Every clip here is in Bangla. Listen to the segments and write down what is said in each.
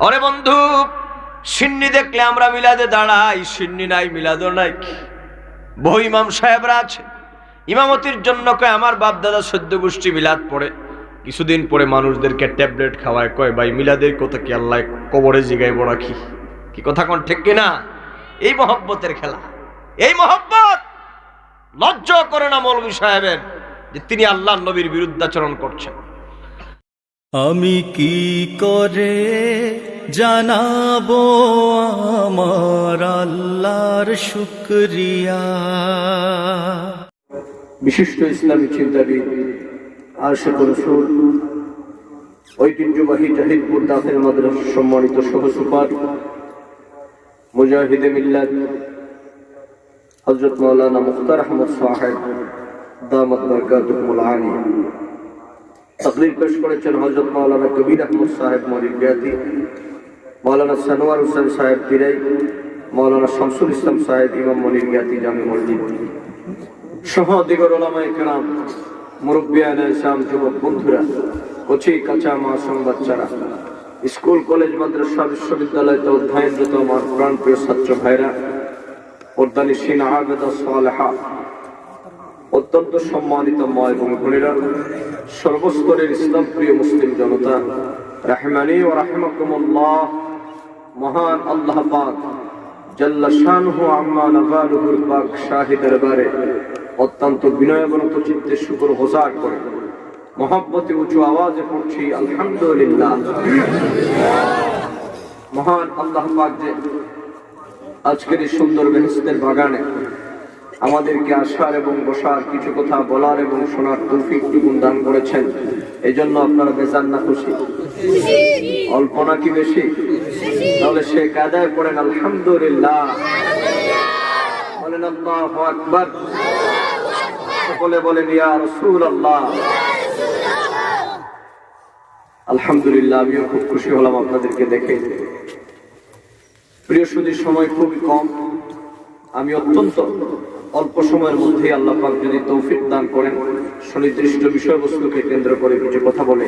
অরে বন্ধু, সিন্নি দেখলে আমরা মিলাদে দাঁড়াই, সিন্নি নাই মিলাদও নাই। বহু ইমাম সাহেবরা আছে ইমামতির জন্য কয় আমার বাপ দাদা সদ্য গোষ্ঠী মিলাদ পড়ে, কিছুদিন পরে মানুষদেরকে ট্যাবলেট খাওয়ায়, কয় ভাই মিলাদের কথা কি আল্লাহ কবরে জিগাইব রাখি? কি কথা কোন ঠিক কিনা? এই মহব্বতের খেলা, এই মহব্বত লজ্জা করে না মৌলভী সাহেবের যে তিনি আল্লাহ নবীর বিরুদ্ধাচরণ করছেন। আমি কি করে জানাবো আমার আল্লাহর শুকরিয়া। বিশিষ্ট ইসলামী চিন্তাবিদ, আশিক রাসূল, ঐতিহ্যবাহী জাহিদপুর দাখিল মাদ্রাসার সম্মানিত সহসুপার, মুজাহিদে মিল্লাত হযরত মাওলানা মুখতার আহমদ সাহেব দামাত বরকাতুহুল আলিয়া, তাকরীর পেশ করেছেন হযরত মাওলানা কবির আহমদ সাহেব মনিরবিয়াতি, মাওলানা সানোয়ার হোসেন সাহেব তিরাই, মাওলানা শামসুল ইসলাম সাহেব ইমাম মনিরবিয়াতি জামে মসজিদ সহ দিগর ওলামায়ে কেরাম, মুরব্বিয়ানে ইসলাম, যুবক বন্ধুরা, কচি কাঁচা মাসুম বাচ্চারা, স্কুল কলেজ মাদ্রাসা বিশ্ববিদ্যালয়তে অধ্যয়নরত আমার প্রাণপ্রিয় ছাত্র ভাইরা, পর্দানিসীন আবেদা সালেহা, অত্যন্ত সম্মানিত মা এবং বোনেরা, সর্বস্তরের ইসলাম প্রিয় মুসলিম জনতা, রাহমানি ও রাহমাকুমুল্লাহ। মহান আল্লাহ পাক জাল্লা শানুহু আম্মা নাযালুহুর পাক শাহী দরবারে অত্যন্ত বিনয়বনত চিত্তে শুকর গুজার করে মহব্বতে উঁচু আওয়াজে পড়ছি আলহামদুলিল্লাহ। মহান আল্লাহ পাক যে আজকের এই সুন্দর বেহেশতের বাগানে আমাদেরকে আসার এবং বসার, কিছু কথা বলার এবং শোনার তৌফিক দান করেছেন, এই জন্য আপনারা বেজান না খুশি? অল্প নাকি বেশি? তাহলে সে কাদায় পড়েন আলহামদুলিল্লাহ, বলেন আল্লাহু আকবার, সকলে বলেন ইয়া রাসূলুল্লাহ। আলহামদুলিল্লাহ, আমিও খুব খুশি হলাম আপনাদেরকে দেখে। প্রিয় সুধী, সময় খুবই কম, আমি অত্যন্ত অল্প সময়ের মধ্যে আল্লাহ পাক যদি তৌফিক দান করেন সুনির্দিষ্ট বিষয়বস্তুকে কেন্দ্র করে কিছু কথা বলে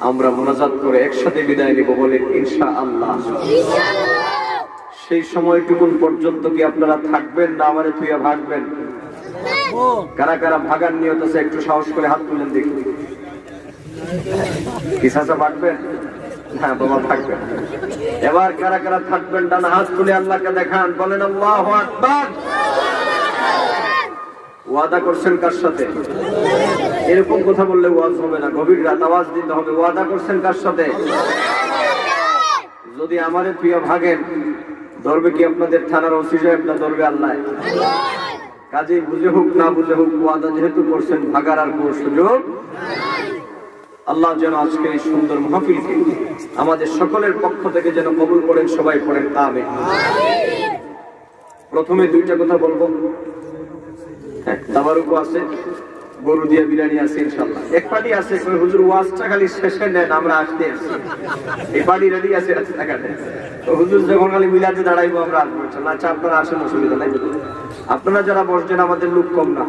আমরা মোনাজাত করে একসাথে বিদায় নিব, বলে ইনশাআল্লাহ। সেই সময়টুকুন পর্যন্ত কি আপনারা থাকবেন না আমারে তুইয়া ভাগবেন? কারা কারা ভাগার নিয়ত আছে একটু সাহস করে হাত তুলেন দেখি। কি চাচা ভাগবেন? হ্যাঁ বাবা থাকবেন। এবার কারা কারা থাকবেন ডান হাত তুলে আল্লাহকে দেখান, বলেন আল্লাহু আকবার। ওয়াদা করছেন কার সাথে? এরকম কথা বললে ওয়াজ হবে না, গভীর রাত আওয়াজ দিতে হবে। ওয়াদা করছেন কার সাথে? যদি আমারে প্রিয় ভাগেন, ধরবে কি আপনাদের থানার ওসি সাহেব না ধরবে আল্লাহ? কাজে বুঝে হোক না বুঝে হোক, ওয়াদা যেহেতু করছেন, ভাগার আর কোনো সুযোগ। আল্লাহ যেন আজকের এই সুন্দর মাহফিলকে আমাদের সকলের পক্ষ থেকে যেন কবুল করেন, সবাই পড়েন আমিন। প্রথমে দুইটা কথা বলবো। তাবারুকও আছে, গরু দিয়ে বিরিয়ানি আছে ইনশাআল্লাহ। এক পার্টি আছে হুজুর ওয়াজটা খালি শেষে নেন, আমরা আসতে আছি, এই পার্টি রেডি আছে টাকাতে। তো হুজুর যখন খালি মিলাতে দাঁড়াইবো আমরা আসবো ইনশাআল্লাহ। আচ্ছা আপনারা আসেন, অসুবিধা নাই। আপনারা যারা বসছেন আমাদের লোক কম না,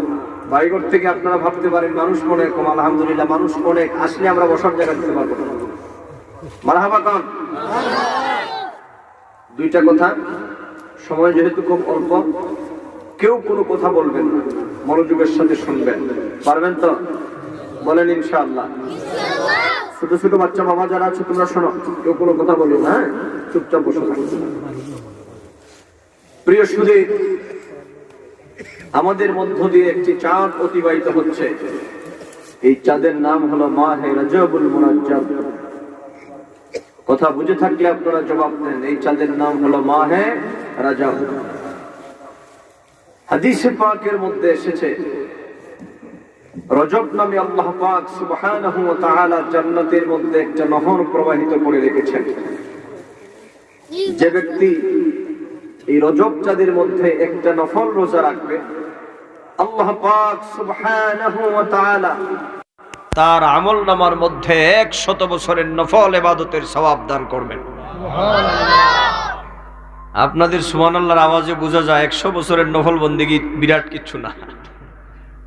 বাড়িঘর থেকে আপনারা ভাবতে পারেন মানুষ অনেক কম। আলহামদুলিল্লাহ মানুষ অনেক, আসলে আমরা বসার জায়গা দিতে পারবো না। মারহাবা কন। দুইটা কথা, সময় যেহেতু খুব অল্প, কেউ কোনো কথা বলবেন না, মনোযোগের সাথে শুনবেন, পারবেন তো? বলেন ইনশাআল্লাহ। ছোট ছোট বাচ্চা বাবা যারা আছে তোমরা শোনো, কেউ কোনো কথা বলবে না, হ্যাঁ চুপচাপ বসে থাকো। প্রিয় সুধী, আমাদের মধ্য দিয়ে একটি চাঁদ অতিবাহিত হচ্ছে। এই চাঁদের নাম হলো মাহে রজবুল মুনাজ্জাম। কথা বুঝে থাকলে আপনারা জবাব দেন, এই চাঁদের নাম হলো মাহে রজব। হাদিসে পাকের মধ্যে এসেছে রজব নামে আল্লাহ পাক সুবহানাহু ওয়া তাআলা জান্নাতের মধ্যে একটা নহর প্রবাহিত করে রেখেছেন। যে ব্যক্তি এই রজব চাঁদের মধ্যে একটা নফল রোজা রাখবে, আল্লাহ পাক সুবহানাহু ওয়া তাআলা তার আমল নামার মধ্যে 100 বছরের নফল ইবাদতের সওয়াব দান করবেন। আপনাদের সুবহানাল্লাহর আওয়াজে বোঝা যায় 100 বছরের নফল বন্দেগী বিরাট কিছু না।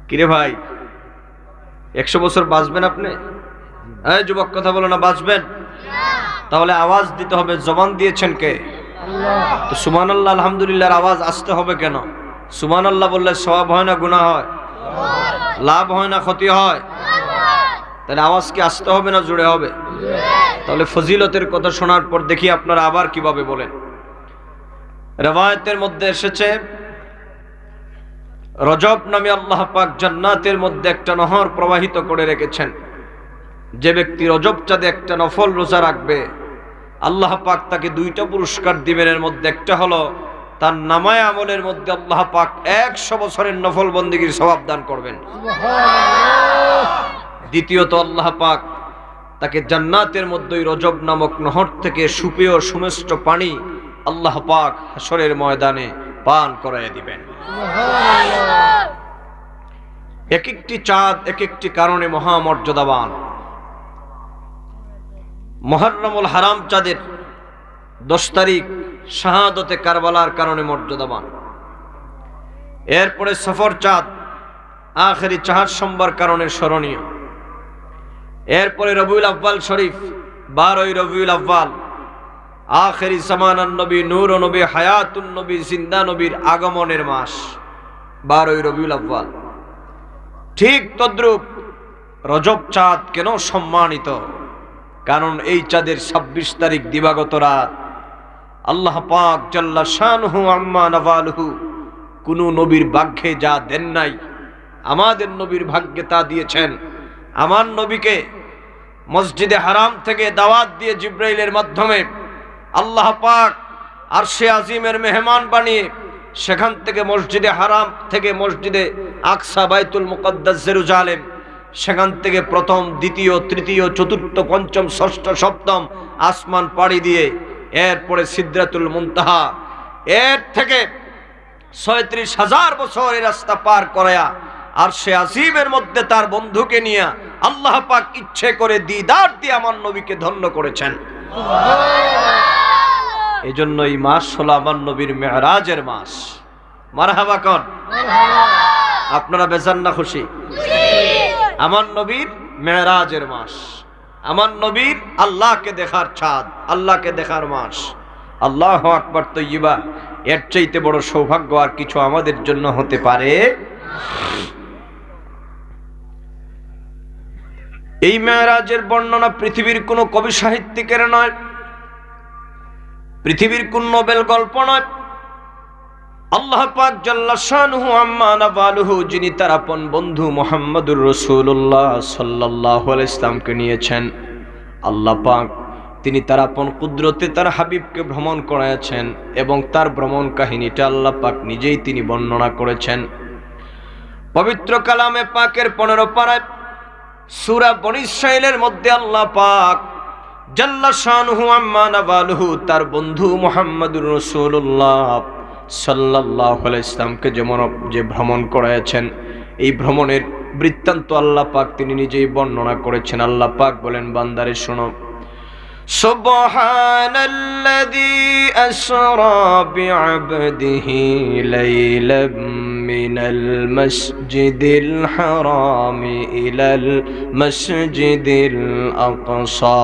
কিরে ভাই, 100 বছর বাঁচবেন আপনি? এই যুবক কথা বলো না, বাঁচবেন? তাহলে আওয়াজ দিতে হবে, জবান দিয়েছেন কে? তো সুবহানাল্লাহ আলহামদুলিল্লাহর আওয়াজ আসতে হবে কেন? সুবহানাল্লাহ বললে সওয়াব হয় না গুনাহ হয়? লাভ হয় না ক্ষতি হয়? তাহলে আওয়াজ কি আসতে হবে না জুড়ে হবে? তাহলে ফজিলতের কথা শোনার পর দেখি আপনারা আবার কিভাবে বলেন। রিওয়ায়াতের মধ্যে এসেছে রজব নামে আল্লাহ পাক জান্নাতের মধ্যে একটা নহর প্রবাহিত করে রেখেছেন। যে ব্যক্তি রজব চাঁদে একটা নফল রোজা রাখবে আল্লাহ পাক তাকে দুইটা পুরস্কার দিবেন। এর মধ্যে একটা হলো তার নামায়ে আমলের মধ্যে আল্লাহ পাক 100 বছরের নফল বন্দেগীর সওয়াব দান করবেন। দ্বিতীয়ত আল্লাহ পাক তাকে জান্নাতের মধ্যে রজব নামক নহর থেকে সুপেয় সুমিষ্ট পানি আল্লাহ পাক হাসরের ময়দানে পান করায় দিবেন। এক একটি চাঁদ এক একটি কারণে মহামর্যাদাবান। মুহররমুল হারাম চাঁদের 10 তারিখ শাহাদতে কারবালার কারণে মর্যাদাবান। এরপরে সফর চাঁদ আখেরি 4 সোমবার কারণে স্মরণীয়। এরপরে রবিউল আউয়াল শরীফ 12ই রবিউল আউয়াল আখেরি জামানার নবী, নূর নবী, হায়াতুন নবী, জিন্দা নবীর আগমনের মাস 12ই রবিউল আউয়াল। ঠিক তদ্রূপ রজব চাঁদ কেন সম্মানিত? কারণ এই চাঁদের 26 তারিখ দিবাগত রাত আল্লাহ পাক জাল্লা শানুহু আম্মা নাওয়ালুহু কোন নবীর ভাগ্যে যা দেন নাই আমাদের নবীর ভাগ্যে তা দিয়েছেন। আমার নবীকে মসজিদে হারাম থেকে দাওয়াত দিয়ে জিব্রাইলের মাধ্যমে আল্লাহ পাক আরশে আজিমের মেহমান বানিয়ে সেখান থেকে মসজিদে হারাম থেকে মসজিদে আকসা বাইতুল মুকদ্দাস জেরুজালেম, সেখান থেকে প্রথম, দ্বিতীয়, তৃতীয়, চতুর্থ, পঞ্চম, ষষ্ঠ, সপ্তম আসমান পাড়ি দিয়ে এরপরে সিদরাতুল মুনতাহা, এর থেকে ৩৬,০০০ বছর এই রাস্তা পার করায়া আরশে আজিমের মধ্যে তার বন্ধুকে নিয়ে আল্লাহ পাক ইচ্ছে করে দিদার দিয়ে আমার নবীকে ধন্য করেছেন। এই জন্য এই মাস হলো আমার নবীর মেরাজের মাস। মারহাবা কর। আপনারা বেজান না খুশি? আমার নবীর মেরাজের মাস, আমার নবীর আল্লাহকে দেখার চাঁদ, আল্লাহকে দেখার মাস। আল্লাহু আকবার তৈয়বা। এর চাইতে বড় সৌভাগ্য আর কিছু আমাদের জন্য হতে পারে? এই মেরাজের বর্ণনা পৃথিবীর কোনো কবি সাহিত্যিকের নয়, পৃথিবীর কোন নোবেল গল্প নয়। আল্লাহ পাক জাল্লা শানুহু আম্মা নাওয়ালুহু যিনি তার আপন বন্ধু মুহাম্মদুর রাসূলুল্লাহ সাল্লাল্লাহু আলাইহি ইসলামকে নিয়েছেন, আল্লাহ পাক তিনি তার আপন কুদরতে তার হাবিবকে ভ্রমণ করাইয়াছেন এবং তার ভ্রমণ কাহিনীটা আল্লাহ পাক নিজেই তিনি বর্ণনা করেছেন। পবিত্র কালামে পাকের 15 পারায় সূরা বনী ইসরাঈলের মধ্যে আল্লাহ পাক জাল্লা শানুহু আম্মা নাওয়ালুহু তার বন্ধু মুহাম্মদুর রাসূলুল্লাহ সাল্লাল্লাহু আলাইহি ইসলামকে যে ভ্রমণ করাইয়াছেন, এই ভ্রমণের বৃত্তান্ত আল্লাহ পাক তিনি নিজেই বর্ণনা করেছেন। আল্লাহ পাক বলেন, বান্দারে শোনো, সুবহানাল্লাযী আসরা বিআবদিহি লাইলাম মিনাল মাসজিদিল হারামি ইলাল মাসজিদিল আকসা।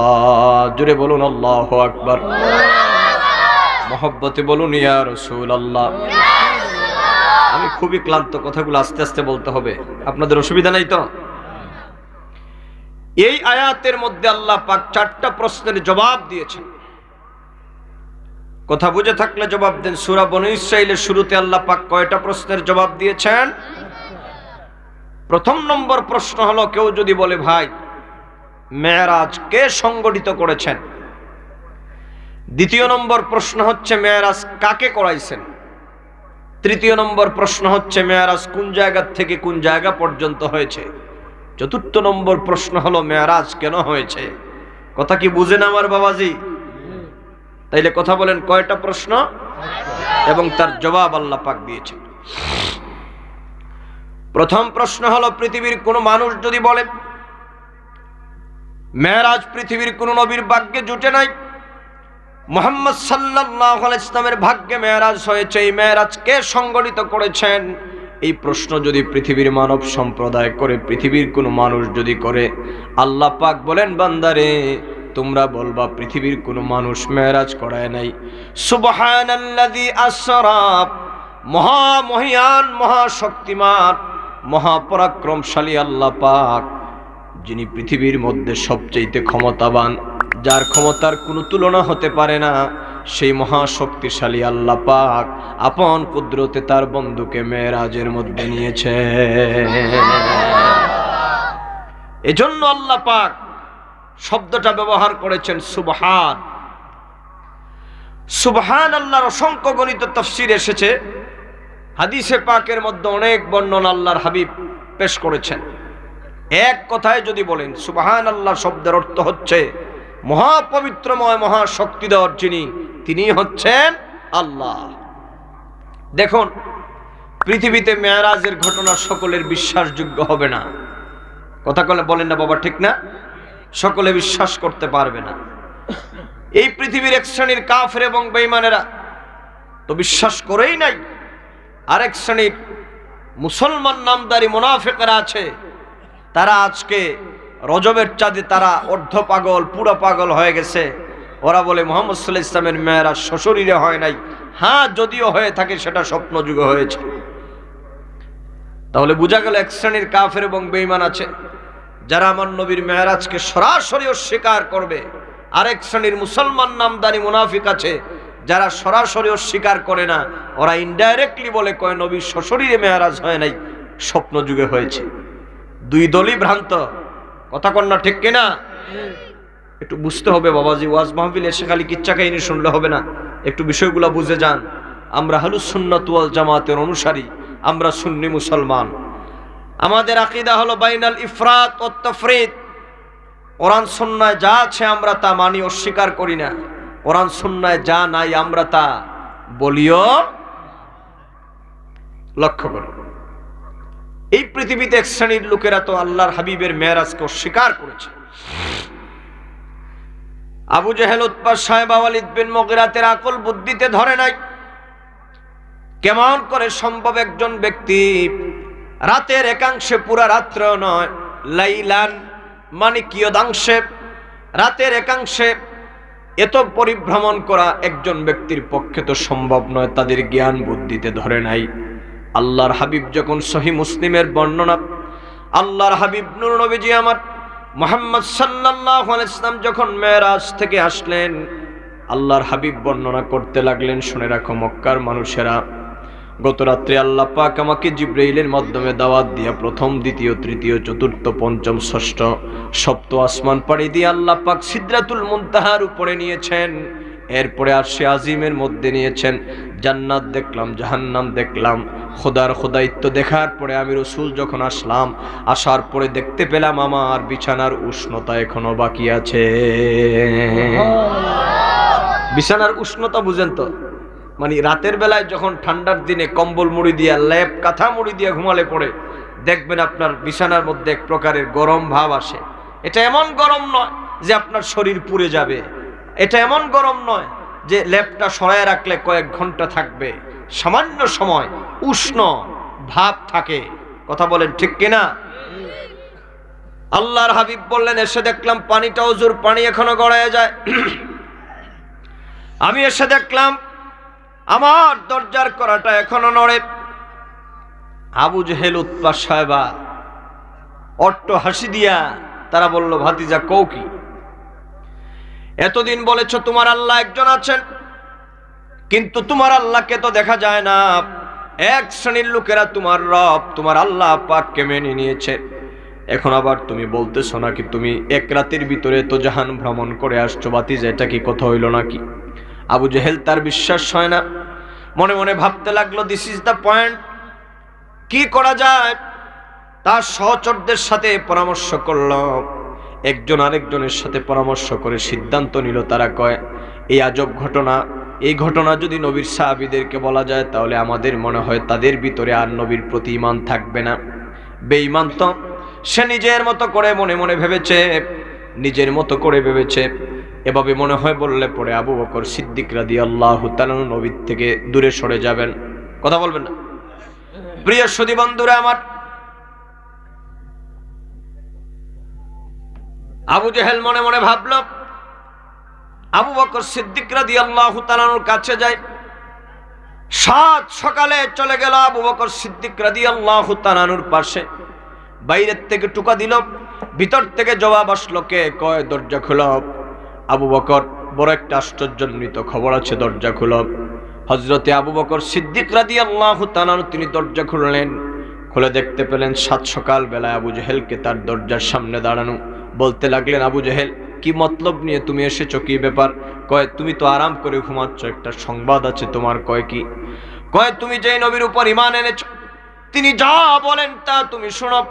জোরে বলুন আল্লাহু আকবার। মহব্বতে বলুন ইয়া রাসূলুল্লাহ। আমি খুবই ক্লান্ত, কথাগুলো আস্তে আস্তে বলতে হবে, আপনাদের অসুবিধা নাই তো? এই আয়াতের মধ্যে আল্লাহ পাক 4টা প্রশ্নের জবাব দিয়েছেন। কথা বুঝে থাকলে জবাব দেন। সূরা বনী ইসরাঈলের শুরুতে আল্লাহ পাক কয়টা প্রশ্নের জবাব দিয়েছেন? প্রথম নম্বর প্রশ্ন হলো, কেউ যদি বলে ভাই মেরাজ কে সংগঠিত করেছেন? দ্বিতীয় নম্বর প্রশ্ন হচ্ছে মেরাজ কাকে করাইছেন? তৃতীয় নম্বর প্রশ্ন হচ্ছে মেরাজ কোন জায়গা থেকে কোন জায়গা পর্যন্ত হয়েছে? চতুর্থ নম্বর প্রশ্ন হলো মেরাজ কেন হয়েছে? কথা কি বুঝেন আমার বাবাজি? তাইলে কথা বলেন, কয়টা প্রশ্ন এবং তার জবাব আল্লাহ পাক দিয়েছেন। প্রথম প্রশ্ন হলো, পৃথিবীর কোন মানুষ যদি বলে মেরাজ পৃথিবীর কোন নবীর ভাগ্যে জুটে নাই, মুহাম্মদ সাল্লাল্লাহু আলাইহি ইসলামের ভাগ্যে মেরাজ হয়েছে, এই মেরাজ কে সংগঠিত করেছেন? এই প্রশ্ন যদি পৃথিবীর মানব সম্প্রদায় করে, পৃথিবীর কোন মানুষ যদি করে, আল্লাহ পাক বলেন, বান্দারে তোমরা বলবা পৃথিবীর কোনো মানুষ মেরাজ করায় নাই। সুবহানাল্লাযী আসরা, মহামহিয়ান, মহাশক্তিমান, মহাপরাক্রমশালী আল্লাহ পাক, যিনি পৃথিবীর মধ্যে সবচেয়ে ক্ষমতাবান, যার ক্ষমতার কোনো তুলনা হতে পারে না, সেই মহাশক্তিশালী আল্লাহ পাক আপন কুদরতে তার বন্ধুকে মেরাজের মধ্যে নিয়েছে। এজন্য আল্লাহ পাক শব্দটা ব্যবহার করেছেন সুবহান। সুবহান আল্লাহর অসংখ্য গণিত তাফসীর এসেছে, হাদিসে পাকের মধ্যে অনেক বর্ণনা আল্লাহর হাবিব পেশ করেছেন। এক কথায় যদি বলেন সুবহান আল্লাহ শব্দের অর্থ হচ্ছে মহাপবিত্রময়, মহাশক্তিধর যিনি, তিনি হচ্ছেন আল্লাহ। দেখুন, পৃথিবীতে মেরাজের ঘটনা সকলের বিশ্বাসযোগ্য হবে না। কথা বলেন না বাবা, ঠিক না? সকলে বিশ্বাস করতে পারবে না। এই পৃথিবীর এক শ্রেণীর কাফের এবং বেঈমানেরা তো বিশ্বাস করেই নাই, আরেক শ্রেণীর মুসলমান নামদারি মুনাফিকরা আছে, তারা আজকে রজবের চাঁদে তারা অর্ধ পাগল, পুরো পাগল হয়ে গেছে। ওরা বলে মুহাম্মদ সাল্লাল্লাহু আলাইহি ওয়াসাল্লামের মেরাজ সশরীরে হয় নাই, হ্যাঁ যদিও হয়ে থাকে সেটা স্বপ্ন যুগে হয়েছে। তাহলে বোঝা গেল এক শ্রেণীর কাফের এবং বেঈমান আছে যারা আমার নবীর মেরাজকে সরাসরি অস্বীকার করবে, আরেক শ্রেণীর মুসলমান নামদারি মুনাফিক আছে যারা সরাসরি অস্বীকার করে না, ওরা ইনডাইরেক্টলি বলে কয় নবীর সশরীরে মেরাজ হয় নাই, স্বপ্ন যুগে হয়েছে। দুই দলই ভ্রান্ত। কথা কন না, ঠিক কিনা? একটু বুঝতে হবে বাবাজি, ওয়াজ মাহফিল এসে খালি কিচ্ছা কাহিনী শুনলে হবে না, একটু বিষয়গুলো বুঝে যান। আমরা আহলুস সুন্নাত ওয়াল জামাতের অনুসারী, আমরা সুন্নি মুসলমান। আমাদের আকীদা হলো বাইনাল ইফরাত ও তাফরিদ। কোরআন সুন্নায় যা আছে আমরা তা মানি, অস্বীকার করি না। কোরআন সুন্নায় যা নাই আমরা তা বলিও। লক্ষ্য করুন, এই পৃথিবীতে এক শ্রেণীর লোকেরা তো আল্লাহর হাবিবের মেরাজকে অস্বীকার করেছে। আবু জেহেল, উতবা, শায়বা, ওয়ালিদ বিন মুগিরাতের আকল বুদ্ধিতে ধরে নাই। কেমন করে সম্ভব একজন ব্যক্তি রাতের একাংশে, পুরা রাত্র নয়, লাইলান মানে কিয়দাংশে, রাতের একাংশে এত পরিভ্রমণ করা একজন ব্যক্তির পক্ষে তো সম্ভব নয়, তাদের জ্ঞান বুদ্ধিতে ধরে নাই। আল্লাহর হাবিব যখন সহিহ মুসলিমের বর্ণনা, আল্লাহর হাবিব নূর নবীজি আমার মুহাম্মদ সাল্লাল্লাহু আলাইহি ওয়াসাল্লাম যখন মেরাজ থেকে আসলেন, আল্লাহর হাবিব বর্ণনা করতে লাগলেন, শুনে রাখো মক্কার মানুষেরা, গত রাত্রে আল্লাহ পাক আমাকে জিবরাইলের মাধ্যমে দাওয়াত দিয়া প্রথম, দ্বিতীয়, তৃতীয়, চতুর্থ, পঞ্চম, ষষ্ঠ, সপ্ত আসমান পাড়ি দিয়ে আল্লাহ পাক সিদরাতুল মুনতাহার উপরে নিয়েছেন। এরপরে আরশে আজিমের মধ্যে নিয়েছেন। জান্নাত দেখলাম, জাহান্নাম দেখলাম। খোদার খোদাইত্ব দেখার পরে আমি রাসূল যখন আসলাম, আসার পরে দেখতে পেলাম আমার বিছানার উষ্ণতা এখনো বাকি আছে। বিছানার উষ্ণতা বুঝেন তো? মানে রাতের বেলায় যখন ঠান্ডার দিনে কম্বল মুড়ি দিয়া, লেপ কাঁথা মুড়ি দিয়া ঘুমালে পড়ে দেখবেন আপনার বিছানার মধ্যে এক প্রকারের গরম ভাব আসে। এটা এমন গরম নয় যে আপনার শরীর পুড়ে যাবে, এটা এমন গরম নয় যে লেপটা সরায় রাখলে কয়েক ঘন্টা থাকবে, সামান্য সময় উষ্ণ ভাব থাকে। কথা বলেন ঠিক কিনা? আল্লাহর হাবিব বললেন, এসে দেখলাম পানিটা ওজুর পানি এখনো গড়ায় যায়। আমি এসে দেখলাম আমার দরজার করাটা এখনো নড়ে। আবু জেহেল, উতবা, শায়বা অট্ট হাসি দিয়া তারা বলল, ভাতিজা কও কি? এতদিন বলেছ তোমার আল্লাহ একজন আছেন, কিন্তু তোমার আল্লাহকে তো দেখা যায় না। এক শ্রেণীর লোকেরা তোমার রব, তোমার আল্লাহ পাককে মেনে নিয়েছে। এখন আবার তুমি বলতেছো নাকি তুমি এক রাতের ভিতরে তো জাহান ভ্রমণ করে আসছো। ভাতিজা, এটা কি কথা হইল নাকি? আবু জেহেল তার বিশ্বাস হয় না, মনে মনে ভাবতে লাগলো, দিস ইজ দ্য পয়েন্ট, কি করা যায়? তার সহচরদের সাথে পরামর্শ করলো, একজন আরেকজনের সাথে পরামর্শ করে সিদ্ধান্ত নিল। তারা কয়, এই আজব ঘটনা, এই ঘটনা যদি নবীর সাহাবীদেরকে বলা যায় তাহলে আমাদের মনে হয় তাদের ভিতরে আর নবীর প্রতি ঈমান থাকবে না। বেঈমান তো সে নিজের মতো করে মনে মনে ভেবেছে, নিজের মতো করে ভেবেছে। এভাবে মনে হয় বললে পরে আবু বকর সিদ্দিক রাদিয়াল্লাহু তাআলা নবীর থেকে দূরে সরে যাবেন। কথা বলবেন না? প্রিয় সুধী বন্ধুরা আমার, আবু জেহেল মনে মনে ভাবল, আবু বকর সিদ্দিক রাদিয়াল্লাহু তাআলার কাছে যায়। সাত সকালে চলে গেল আবু বকর সিদ্দিক রাদিয়াল্লাহু তাআলার পাশে। বাইরের থেকে টুকা দিল, ভিতর থেকে জবাব আসলো, কে? কয় দরজা খুলো। আবু বকর বড় একটা আশ্চর্যান্বিত খবর আছে, দরজা খুলো। হযরতে আবু বকর সিদ্দিক রাদিয়াল্লাহু তাআলা তিনি দরজা খুললেন। খুলে দেখতে পেলেন সাত সকাল বেলায় আবু জেহেলকে তার দরজার সামনে দাঁড়ানো। বলতে লাগলেন, আবু জেহেল, কি মতলব নিয়ে তুমি এসেছো, কি ব্যাপার? কয়, তুমি তো আরাম করে ঘুমাচ্ছ, একটা সংবাদ আছে তোমার। কয়, কি? কয়, তুমি যেই নবীর উপর ঈমান এনেছো তিনি যা বলেন তা তুমি শোনো।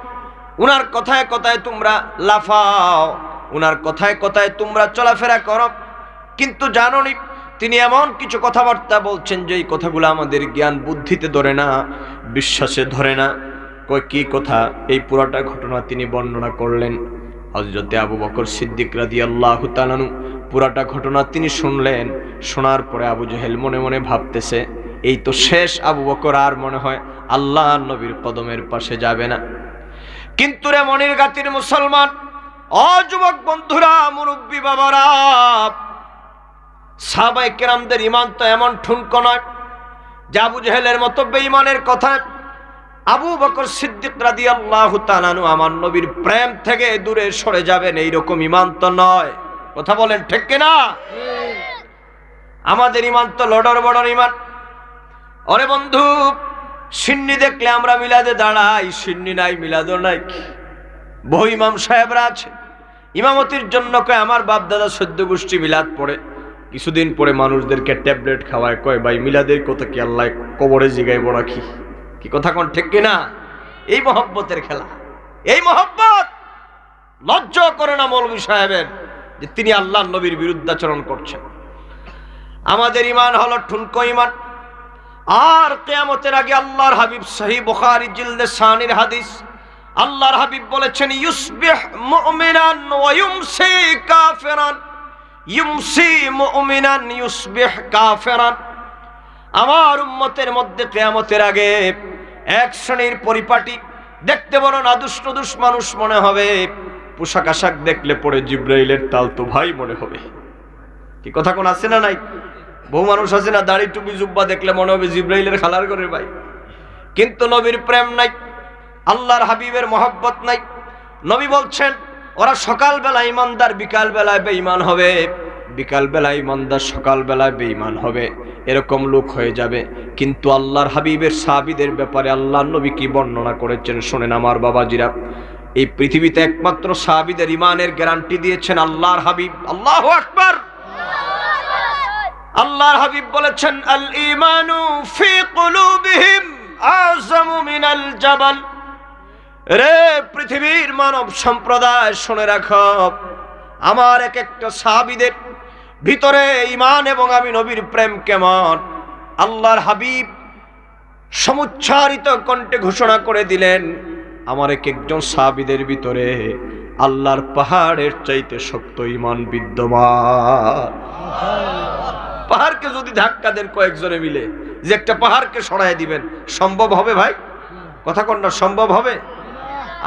উনার কথায় কথায় তোমরা লাফাও, উনার কথায় কথায় তোমরা চলাফেরা করো, কিন্তু জানো নি তিনি এমন কিছু কথাবার্তা বলছেন যে এই কথাগুলো আমাদের জ্ঞান বুদ্ধিতে ধরে না, বিশ্বাসে ধরে না। কয়, কি কথা? এই পুরোটা ঘটনা তিনি বর্ণনা করলেন। হযরতে আবু বকর সিদ্দিক রাদিয়াল্লাহু তাআলা পুরোটা ঘটনা তিনি শুনলেন। শোনার পরে আবু জেহেল মনে মনে ভাবতেছে, এই তো শেষ, আবু বকর আর মনে হয় আল্লাহর নবীর কদমের পাশে যাবে না। কিন্তু রে মনির গাতির মুসলমান, যুবক বন্ধুরা, মুরব্বী বাবারা, সাহাবায়ে কেরামদের ঈমান তো এমন ঠুনকো নয় যে আবু জেহেলের মতো বেঈমানের কথা আবু বকর সিদ্দিক রাদিয়াল্লাহু তাআলা আমার নবীর প্রেম থেকে দূরে সরে যাবেন, এইরকম ঈমান তো নয়। কথা বলেন ঠিক কিনা? আমাদের ঈমান তো লড়র বড়র ঈমান। ওরে বন্ধু, সিন্নি দেখলে আমরা মিলাদে দাঁড়াই, সিন্নি নাই, মিলাদও নাই। বহু ইমাম সাহেবরা আছে, ইমামতির জন্য কয় আমার বাপ দাদা সদ্য গোষ্ঠী মিলাদ পড়ে। কিছুদিন পরে মানুষদেরকে ট্যাবলেট খাওয়ায়, কয় ভাই মিলাদের কথা কি আল্লাহ কবরে জিগাইব নাকি? কি কথা কোন ঠিক কিনা? এই মহব্বতের খেলা, এই মহব্বত লজ্জা করে না মৌলভী সাহেবের যে তিনি আল্লাহর নবীর বিরুদ্ধাচরণ করছেন। আমাদের ঈমান হলো ঠুনকো ঈমান। আর কিয়ামতের আগে আল্লাহর হাবিব, সহিহ বুখারী জিলদে সানির হাদিস, আল্লাহর হাবিব বলেছেন, ইউসবিহ মুমিনান ওয়া ইউমসি কাফিরান, ইউমসি মুমিনান ইউসবিহ কাফিরান। আমার উম্মতের মধ্যে কিয়ামতের আগে এক শ্রেণীর পরিপাটি, দেখতে বড় নাদুস নুদুস মানুষ মনে হবে, পোশাক আশাক দেখলে পরে জিব্রাইলের তালতো ভাই মনে হবে। কি কথা কোন আছে না নাই? বহু মানুষ আছে না, দাড়ি টুপি জুব্বা দেখলে মনে হবে জিব্রাইলের খালার ঘরের ভাই। কিন্তু নবীর প্রেম নাই, আল্লাহর হাবিবের মহব্বত নাই। নবী বলছেন, ওরা সকাল বেলায় ইমানদার, বিকাল বেলায় বেঈমান হবে, বিকাল বেলায় ইমানদার, সকাল বেলায় বেঈমান হবে, এরকম লোক হয়ে যাবে। কিন্তু আল্লাহর হাবিবের সাহাবীদের ব্যাপারে আল্লাহর নবী কি বর্ণনা করেছেন শোনেন আমার বাবাজিরা। এই পৃথিবীতে একমাত্র সাহাবীদের ঈমানের গ্যারান্টি দিয়েছেন আল্লাহর হাবিব। আল্লাহু আকবার। আল্লাহর হাবিব বলেছেন, আল ঈমানু ফি কুলুবিহিম আযমু মিনাল জাবাল। রে পৃথিবীর মানব সম্প্রদায় শুনে রাখো, আমার এক একটা সাহাবীদের ভিতরে ঈমান এবং আমি নবীর প্রেম কেমন। আল্লাহর হাবিব সমুচ্চারিত কণ্ঠে ঘোষণা করে দিলেন, আমার এক একজন সাহাবীদের ভিতরে আল্লাহর পাহাড়ের চাইতে শক্ত ঈমান বিদ্যমান। পাহাড়কে যদি ধাক্কা দেন কয়েকজনে মিলে, যে একটা পাহাড়কে সরায় দিবেন, সম্ভব হবে ভাই? কথা কোন না, সম্ভব হবে?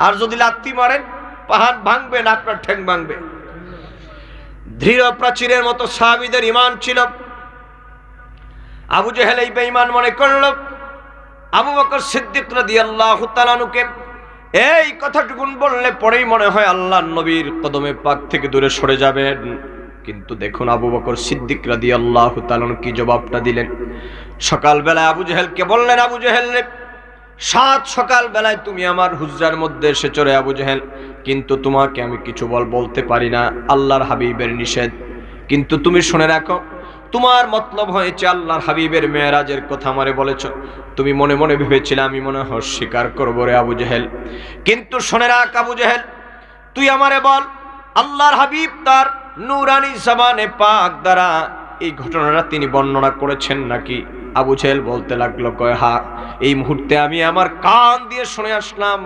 আর যদি লাত্তি মারেন, পাহাড় ভাঙবে না, আপনার ঠ্যাং ভাঙবে। দৃঢ় প্রাচীরের মতো সাহাবীদের ঈমান ছিল। আবু জেহেল এই বেঈমান মনে করল আবু বকর সিদ্দিক রাদিয়াল্লাহু তাআলা আনহুকে এই কথাটুকুন বললে পরেই মনে হয় আল্লাহর নবীর কদমে পাক থেকে দূরে সরে যাবেন। কিন্তু দেখুন আবু বকর সিদ্দিক রাদিয়াল্লাহু তাআলা কি জবাবটা দিলেন। সকালবেলায় আবু জেহেলকে বললেন, আবু জেহেল রে, সাত সকাল বেলায় তুমি আমার হুজরার মধ্যে এসে চড়ে আবু জেহেল, কিন্তু তোমাকে আমি কিছু বলতে পারি না, আল্লাহর হাবিবের নিষেধ। কিন্তু তুমি শুনে রাখো, তোমার মতলব হয়েছে আল্লাহর হাবিবের মেরাজের কথা আমারে বলেছ। তুমি মনে মনে ভেবেছিলে আমি মনে হয় স্বীকার করবো রে আবু জেহেল। কিন্তু শুনে রাখ আবু জেহেল, তুই আমারে বল, আল্লাহর হাবিব তার নূরানি জবানে পাক দ্বারা এই ঘটনাটা তিনি বর্ণনা করেছেন নাকি? আবু জেহেল বলতে লাগলো, কয় হ্যাঁ, এই মুহূর্তে আমি আমার কান দিয়ে শুনে আসলাম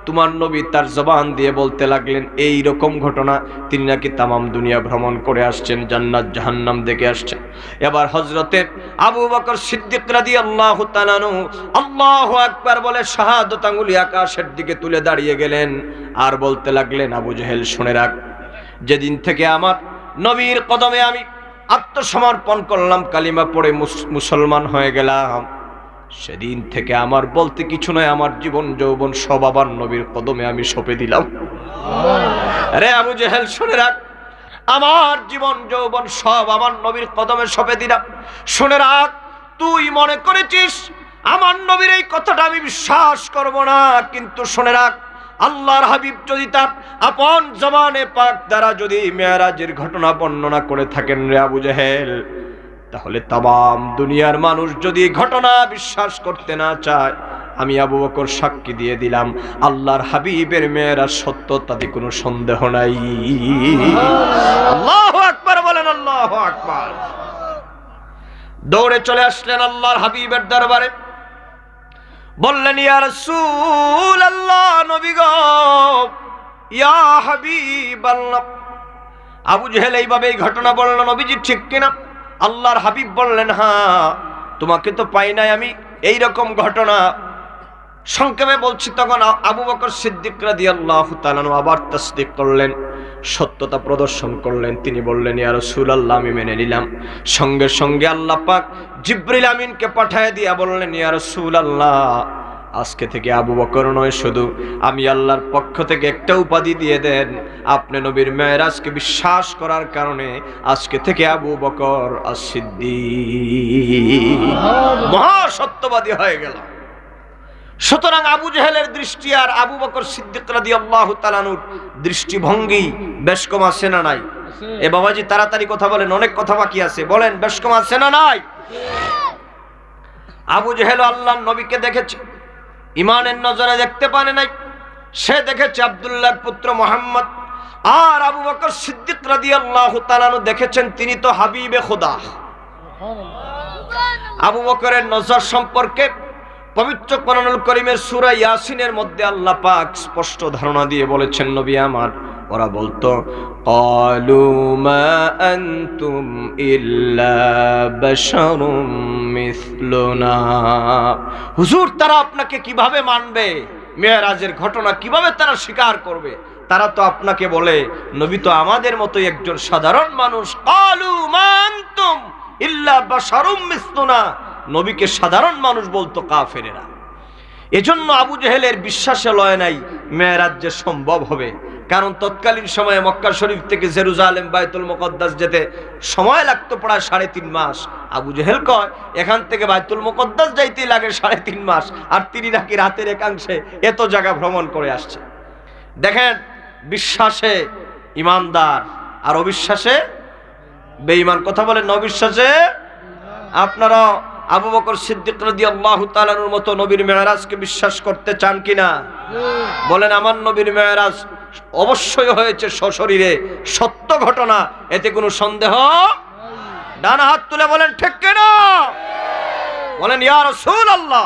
তোমার নবী তার জবান দিয়ে বলতে লাগলেন এই রকম ঘটনা। তিনি নাকি তামাম দুনিয়া ভ্রমণ করে আসছেন, জান্নাত জাহান্নাম দেখে আসছেন। এবার হযরতে আবু বকর সিদ্দিক রাদিয়াল্লাহু তাআলা আনহু আল্লাহু আকবার বলে শাহাদাত আঙ্গুলি আকাশের দিকে তুলে দাঁড়িয়ে গেলেন আর বলতে লাগলেন, আবু জেহেল শুনে রাখ, যেদিন থেকে আমার নবীর কদমে আমি আত্মসমর্পণ করলাম, কালিমা পড়ে মুসলমান হয়ে গেলাম। সেদিন থেকে আমার বলতে কিছু নয়, আমার জীবন যৌবন সব আবার নবীর কদমে আমি সঁপে দিলাম। আরে আবু জেহেল শুনে রাখ, আমার জীবন যৌবন সব আমার নবীর কদমে সঁপে দিলাম। শুনে রাখ, তুই মনে করেছিস আমার নবীর এই কথাটা আমি বিশ্বাস করব না, কিন্তু শুনে রাখ, আল্লাহর হাবিব যদি তার আপন জবানে পাক দ্বারা যদি মেরাজের ঘটনা বর্ণনা করে থাকেন রে আবু জেহেল, তাহলে তাম দুনিয়ার মানুষ যদি ঘটনা বিশ্বাস করতে না চায়, আমি আবু বকর সাক্ষী দিয়ে দিলাম আল্লাহর হাবিবের মেরাজ সত্য, তাতে কোনো সন্দেহ নাই। আল্লাহু আকবার বলেন, আল্লাহু আকবার। দৌড়ে চলে আসলেন আল্লাহর হাবিবের দরবারে, বললেন ইয়া রাসূলুল্লাহ, নবী গো, ইয়া হাবিবাল্লাহ। আবু জেহেল এইভাবে এই ঘটনা বলল, নবীজি ঠিক কিনা? আল্লাহর হাবিব বললেন, হ্যাঁ, তোমাকে তো পাই নাই আমি এই রকম ঘটনা সংক্ষেপে বলছি। তখন আবু বকর সিদ্দিক রাদিয়াল্লাহু তাআলা আনহু আবার তাসদীক করলেন, সত্যতা প্রদর্শন করলেন। তিনি বললেন, ইয়া রাসূলুল্লাহ, আমি মেনে নিলাম। সঙ্গে সঙ্গে আল্লাহ পাক জিবরিল আমিনকে পাঠিয়ে দিয়া বললেন, ইয়া রাসূলুল্লাহ, আজকে থেকে আবু বকর নয়, শুধু আমি আল্লাহর পক্ষ থেকে একটা উপাধি দিয়ে দেন। আপনি নবীর মেরাজকে বিশ্বাস করার কারণে আজকে থেকে আবু বকর আস-সিদ্দিক মহা সত্যবাদী হয়ে গেল। সুতরাং আবু জেহেলের দৃষ্টি আর আবু বকর সিদ্দিক রাদিয়াল্লাহু তাআলা আনহুর দৃষ্টিভঙ্গি বেশ কম আছে না নাই? এ বাবাজি তাড়াতাড়ি কথা বলেন, অনেক কথা বাকি আছে, বলেন বেশ কম আছে না নাই? আবু জেহেল আল্লাহর নবীকে দেখেছে, ইমানের নজরে দেখতে পারে নাই। সে দেখেছে আব্দুল্লাহর পুত্র মুহাম্মদ। আর আবু বকর সিদ্দিক রাদিয়াল্লাহু তাআলা আনহু দেখেছেন তিনি তো হাবিবে খোদা। আবু বকরের নজর সম্পর্কে পবিত্র কোরআনুল কারীমের সূরা ইয়াসিনের মধ্যে আল্লাহ পাক স্পষ্ট ধারণা দিয়ে বলেছেন, নবী আমার, ওরা বলতো, ক্বালু মা আনতুম ইল্লা বাশারুম মিসলুনা। হুজুর, তারা আপনাকে কিভাবে মানবে? মেরাজের ঘটনা কিভাবে তারা স্বীকার করবে? তারা তো আপনাকে বলে নবী তো আমাদের মতো একজন সাধারণ মানুষ। ক্বালু মা আনতুম ইল্লা বাশারুম মিসলুনা, নবীকে সাধারণ মানুষ বলতো কাফেরেরা। এজন্য আবু জেহেলের বিশ্বাসে লয় নাই মেরাজ যে সম্ভব হবে। কারণ তৎকালীন সময়ে মক্কা শরীফ থেকে জেরুজালেম বাইতুল মুকদ্দাস যেতে সময় লাগতো প্রায় 3.5 মাস। আবু জেহেল কয় এখান থেকে বাইতুল মুকদ্দাস যাইতেই লাগে 3.5 মাস, আর তিনি নাকি রাতের একাংশে এত জায়গা ভ্রমণ করে আসছে। দেখেন, বিশ্বাসে ইমানদার আর অবিশ্বাসে বেঈমান। কথা বলেন, অবিশ্বাসে আপনারা আবু বকর সিদ্দিক রাদিয়াল্লাহু তাআলা আনহুর মতো নবীর মেরাজকে বিশ্বাস করতে চান কিনা? বলেন, আমার নবীর মেরাজ অবশ্যই হয়েছে সশরীরে, সত্য ঘটনা, এতে কোনো সন্দেহ। ডান হাত তুলে বলেন ঠিক কিনা? বলেন ইয়া রাসূলুল্লাহ।